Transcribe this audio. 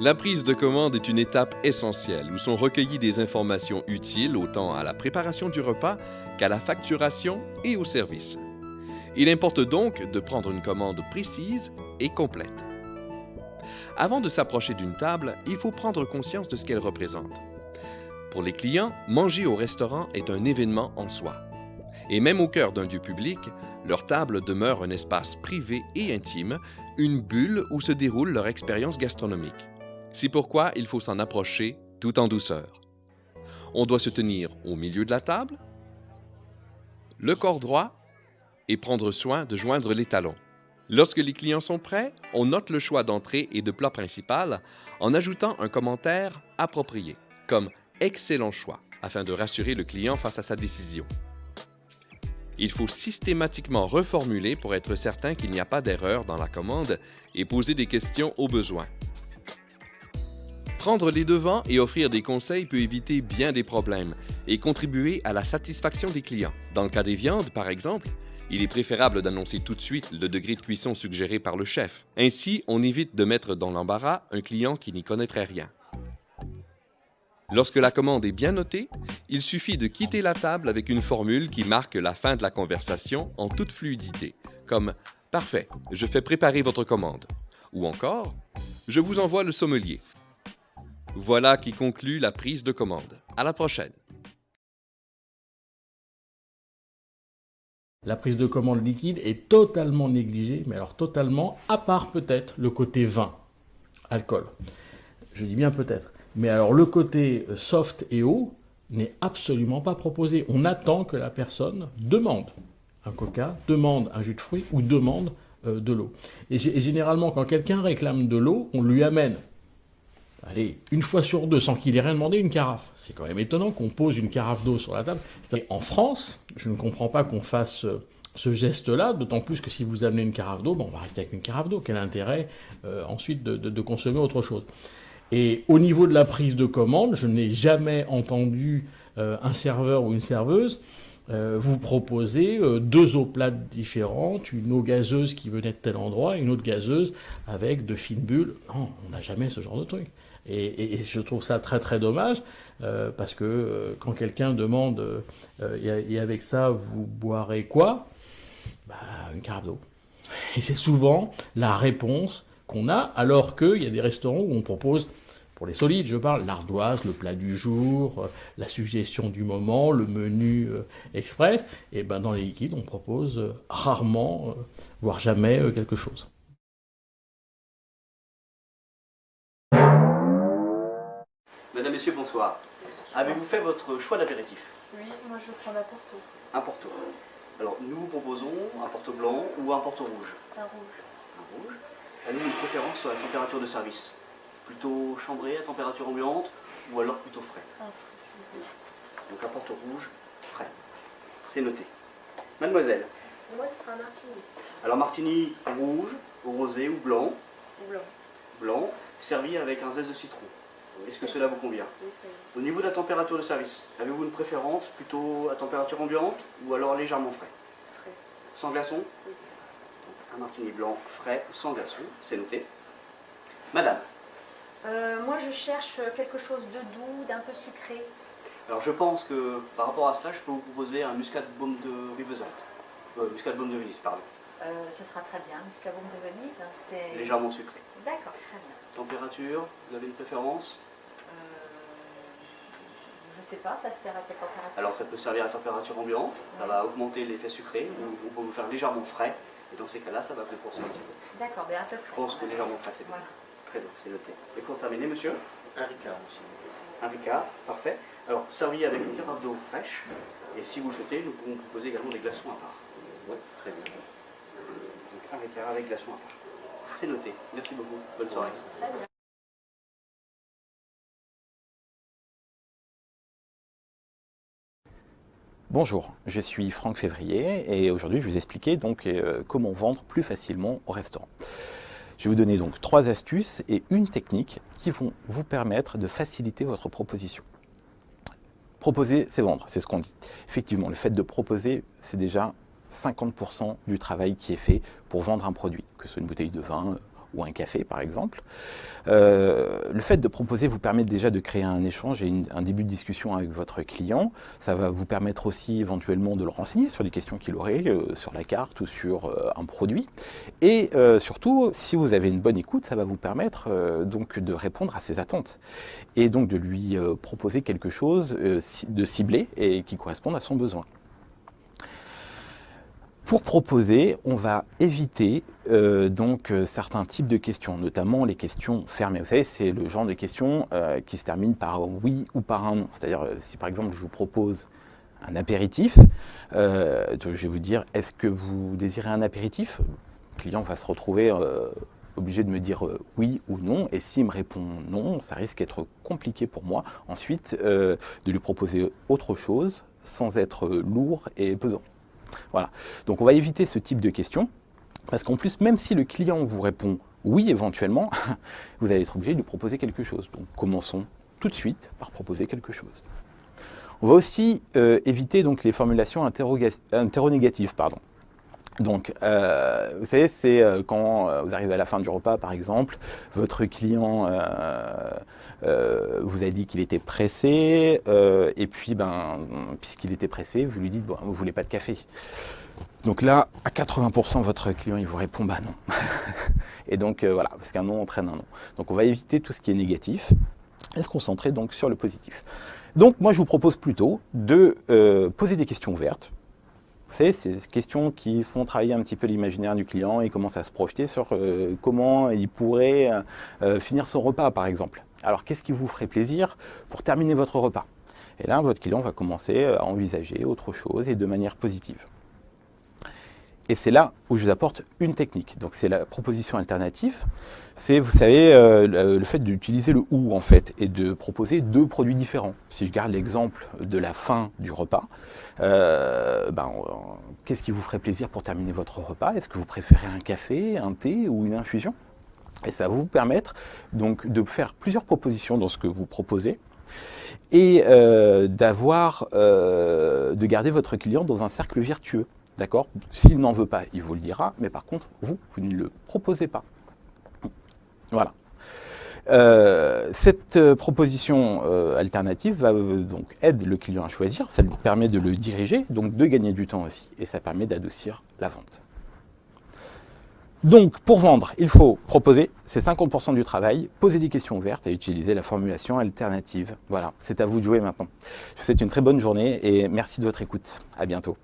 La prise de commande est une étape essentielle où sont recueillies des informations utiles autant à la préparation du repas qu'à la facturation et au service. Il importe donc de prendre une commande précise et complète. Avant de s'approcher d'une table, il faut prendre conscience de ce qu'elle représente. Pour les clients, manger au restaurant est un événement en soi. Et même au cœur d'un lieu public, leur table demeure un espace privé et intime, une bulle où se déroule leur expérience gastronomique. C'est pourquoi il faut s'en approcher tout en douceur. On doit se tenir au milieu de la table, le corps droit, et prendre soin de joindre les talons. Lorsque les clients sont prêts, on note le choix d'entrée et de plat principal en ajoutant un commentaire approprié, comme « excellent choix », afin de rassurer le client face à sa décision. Il faut systématiquement reformuler pour être certain qu'il n'y a pas d'erreur dans la commande et poser des questions au besoin. Prendre les devants et offrir des conseils peut éviter bien des problèmes et contribuer à la satisfaction des clients. Dans le cas des viandes, par exemple, il est préférable d'annoncer tout de suite le degré de cuisson suggéré par le chef. Ainsi, on évite de mettre dans l'embarras un client qui n'y connaîtrait rien. Lorsque la commande est bien notée, il suffit de quitter la table avec une formule qui marque la fin de la conversation en toute fluidité, comme « Parfait, je fais préparer votre commande » ou encore « Je vous envoie le sommelier ». Voilà qui conclut la prise de commande. À la prochaine! La prise de commande liquide est totalement négligée, mais alors totalement, à part peut-être le côté vin, alcool. Je dis bien peut-être. Mais alors le côté soft et eau n'est absolument pas proposé. On attend que la personne demande un coca, demande un jus de fruits ou demande de l'eau. Et généralement, quand quelqu'un réclame de l'eau, on lui amène, allez, une fois sur deux, sans qu'il ait rien demandé, une carafe. C'est quand même étonnant qu'on pose une carafe d'eau sur la table. En France, je ne comprends pas qu'on fasse ce geste-là, d'autant plus que si vous amenez une carafe d'eau, on va rester avec une carafe d'eau. Quel intérêt ensuite de consommer autre chose? Et au niveau de la prise de commande, je n'ai jamais entendu un serveur ou une serveuse vous proposer deux eaux plates différentes, une eau gazeuse qui venait de tel endroit et une autre gazeuse avec de fines bulles. Non, on n'a jamais ce genre de truc. Et je trouve ça très très dommage parce que quand quelqu'un demande et avec ça vous boirez quoi, une carafe d'eau. Et c'est souvent la réponse qu'on a, alors qu'il y a des restaurants où on propose, pour les solides je parle, l'ardoise, le plat du jour, la suggestion du moment, le menu express, et dans les liquides on propose rarement, voire jamais quelque chose. Madame, Messieurs, bonsoir. Avez-vous fait votre choix d'apéritif? Oui, moi je prends la Porto. Un Porto. Alors, nous vous proposons un Porto blanc ou un Porto rouge? Un rouge. Un rouge. Avez-vous une préférence sur la température de service? Plutôt chambré à température ambiante ou alors plutôt frais? Un frais. Donc un Porto rouge frais. C'est noté. Mademoiselle? Moi ce sera un martini. Alors, martini rouge, au rosé ou blanc? Blanc. Blanc, servi avec un zeste de citron. Est-ce que cela vous convient? Oui, c'est bon. Au niveau de la température de service, avez-vous une préférence plutôt à température ambiante ou alors légèrement frais? Frais. Sans glaçon? Oui. Donc, un martini blanc frais, sans glaçon, c'est noté. Madame? Moi je cherche quelque chose de doux, d'un peu sucré. Alors je pense que par rapport à cela, je peux vous proposer un muscat-baume de Rivesaltes. Muscat-baume de Venise, pardon. Ce sera très bien, muscabaume de Venise. C'est Légèrement sucré. D'accord, très bien. Température, vous avez une préférence? Je sais pas, ça sert à quelle température? Alors ça peut servir à température ambiante, ça va augmenter l'effet sucré, ou on peut vous faire légèrement frais, et dans ces cas-là, ça va compenser un petit peu. D'accord, mais un peu Je pense que légèrement frais, c'est bien. Voilà. Très bien, c'est noté. Et pour terminer, monsieur? Un Ricard aussi. Un Ricard, parfait. Alors, servi avec une carafe d'eau fraîche, et si vous le souhaitez, nous pouvons vous proposer également des glaçons à part. Oui, très bien. Donc, un Ricard avec glaçons à part. C'est noté. Merci beaucoup. Bonne soirée. Très bien. Bonjour, je suis Franck Février et aujourd'hui je vais vous expliquer donc comment vendre plus facilement au restaurant. Je vais vous donner donc 3 astuces et une technique qui vont vous permettre de faciliter votre proposition. Proposer, c'est vendre, c'est ce qu'on dit. Effectivement, le fait de proposer, c'est déjà 50% du travail qui est fait pour vendre un produit, que ce soit une bouteille de vin ou un café par exemple. Le fait de proposer vous permet déjà de créer un échange et un début de discussion avec votre client. Ça va vous permettre aussi éventuellement de le renseigner sur les questions qu'il aurait sur la carte ou sur un produit. Et surtout, si vous avez une bonne écoute, ça va vous permettre donc de répondre à ses attentes et donc de lui proposer quelque chose de ciblé et qui corresponde à son besoin. Pour proposer, on va éviter certains types de questions, notamment les questions fermées. Vous savez, c'est le genre de questions qui se terminent par oui ou par un non. C'est-à-dire, si par exemple je vous propose un apéritif, je vais vous dire, est-ce que vous désirez un apéritif? Le client va se retrouver obligé de me dire oui ou non, et s'il me répond non, ça risque d'être compliqué pour moi ensuite de lui proposer autre chose sans être lourd et pesant. Voilà, donc on va éviter ce type de questions, parce qu'en plus, même si le client vous répond oui éventuellement, vous allez être obligé de lui proposer quelque chose. Donc commençons tout de suite par proposer quelque chose. On va aussi éviter donc les formulations interrogatives, pardon. Donc, vous savez, c'est quand vous arrivez à la fin du repas, par exemple, votre client vous a dit qu'il était pressé, et puis, puisqu'il était pressé, vous lui dites, bon, vous ne voulez pas de café. Donc là, à 80%, votre client, il vous répond, bah non. Et donc, voilà, parce qu'un non entraîne un non. Donc, on va éviter tout ce qui est négatif et se concentrer donc sur le positif. Donc, moi, je vous propose plutôt de poser des questions ouvertes. Vous savez, c'est des questions qui font travailler un petit peu l'imaginaire du client. Il commence à se projeter sur comment il pourrait finir son repas, par exemple. Alors, qu'est-ce qui vous ferait plaisir pour terminer votre repas? Et là, votre client va commencer à envisager autre chose et de manière positive. Et c'est là où je vous apporte une technique. Donc, c'est la proposition alternative. C'est, vous savez, le fait d'utiliser le « ou » en fait, et de proposer deux produits différents. Si je garde l'exemple de la fin du repas, qu'est-ce qui vous ferait plaisir pour terminer votre repas? Est-ce que vous préférez un café, un thé ou une infusion? Et ça va vous permettre donc de faire plusieurs propositions dans ce que vous proposez et de garder votre client dans un cercle vertueux. D'accord? S'il n'en veut pas, il vous le dira, mais par contre, vous ne le proposez pas. Voilà. Cette proposition alternative va donc aide le client à choisir, ça lui permet de le diriger, donc de gagner du temps aussi, et ça permet d'adoucir la vente. Donc, pour vendre, il faut proposer, c'est 50% du travail, poser des questions ouvertes et utiliser la formulation alternative. Voilà, c'est à vous de jouer maintenant. Je vous souhaite une très bonne journée et merci de votre écoute. À bientôt.